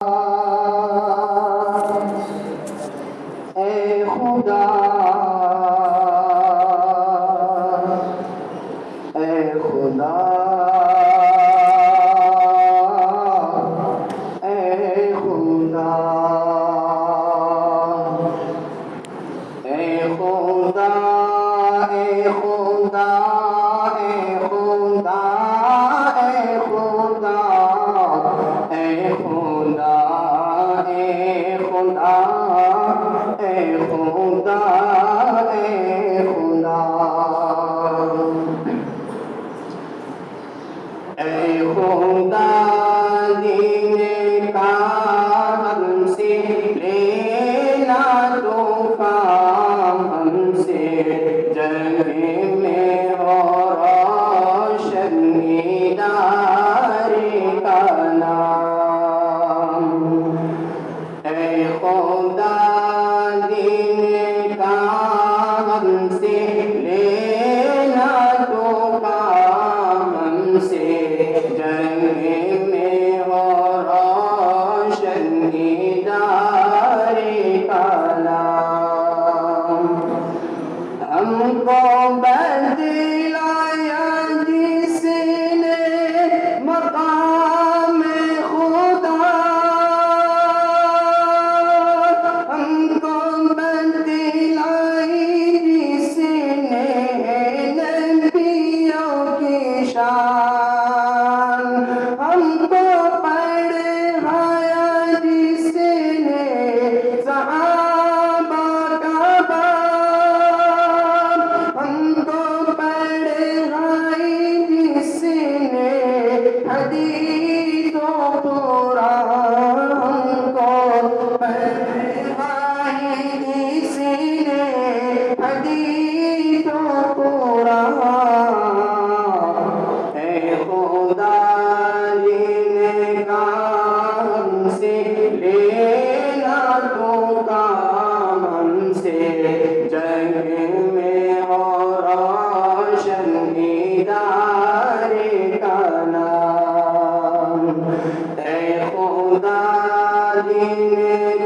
اے خدا اے خدا اے خدا اے خدا اے خدا اے خدا اے خدا اے خدا اے خدا اے خدا اے خدا اے خدا دین کا ہم سے لینا تو کام ہم سے جنگ میں ہو روشنی داری کا نام اے خدا دین کا ہم سے لینا تو کام ہم سے جنگ میں ہو روشنی داری کا نام ہم کو بدلایا جس نے مقام خدا ہم کو بدلائی جس نے نبیوں کی شان ہم کو پڑھایا جس نے صحابہ کا باب ہم کو پڑھائی جس نے حدیث و قرآن ہم کو پڑھائی جس نے حدیث و قرآن اے خدا دین کا ہم سے لینا تو کام ہم سے جنگ میں ہو روشنی داری کا نام اے خدا دین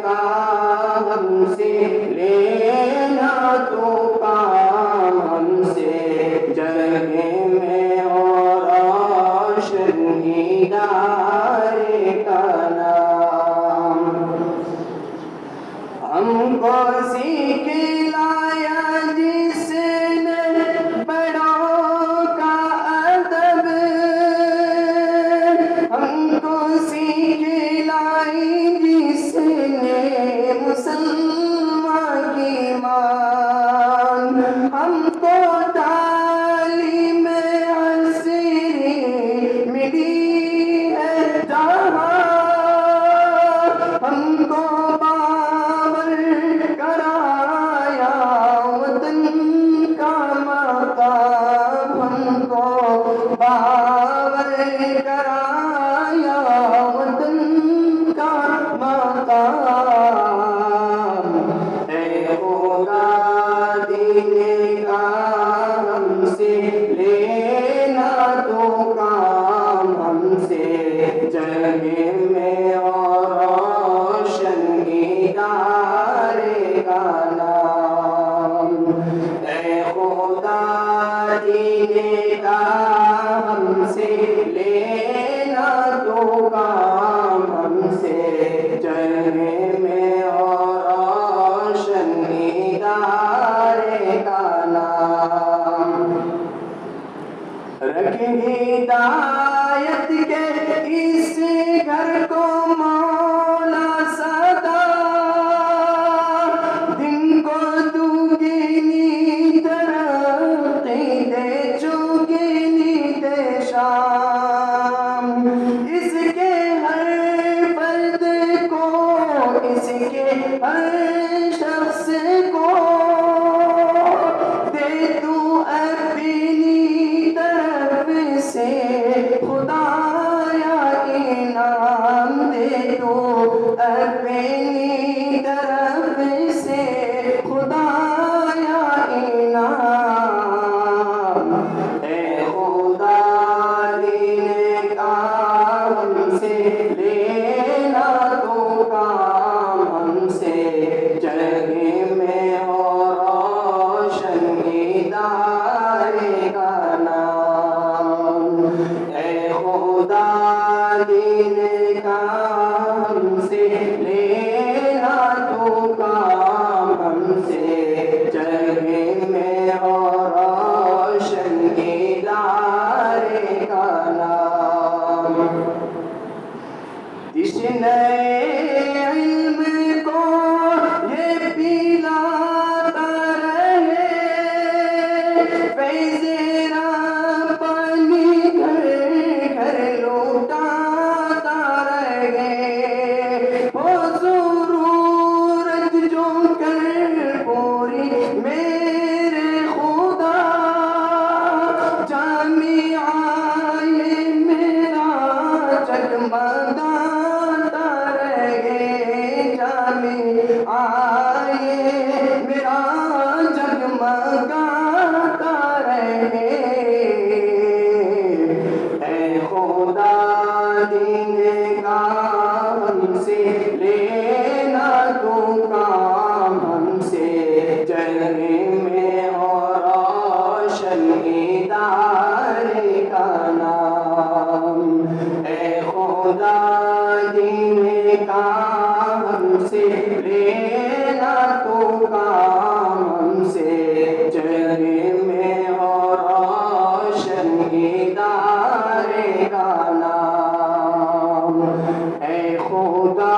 کا ہم سے لینا تو کام ہم سے جنگ میں ہو روشنی داری کا نام ہم کو سکھلایا جس نے بڑوں کا ادب ہم کو سکھلائی جس نے مسلمان کی مان ہم کو تعلیم عصری ملی ہے جہاں ہم کو باور کرایا وطن کا مقام ہم کو باور کرایا وطن کا مقام اے خدا دین کا ہم سے لینا تو کام ہم سے جنگ میں اور روشنی داری کا نام اے خدا دین کا ہم سے لینا تو کام ہم سے جنگ میں اور روشنی داری کا نام رکھ ہدایت کے اس گھر کو مولا سدا دن کو تو گنی ترقی دے چوگنی دے شام اس کے ہر فرد کو اس کے ہر شخص کو دے تو اپنی طرف سے خدایا انعام دے تو اپنی طرف سے خدایا انعام اے خدا دین کا ہم سے لینا تو نئے علم کو یہ پلاتا رہے فیض ربانی گھر گھر لوٹاتا رہے ہو ضرورت جو کر پوری میرے خدا جامعہ یہ میرا جگمگاتا رہے جامعہ یہ میرا جگمگاتا رہے اے خدا دین کا ہم سے لینا تو کام ہم سے جلوے میں اور روشن ادارے کا نام اے خدا دین کا ہم سے لینا تو کام ہم سے جلوے میں اور روشن ادارے کا نام اے خدا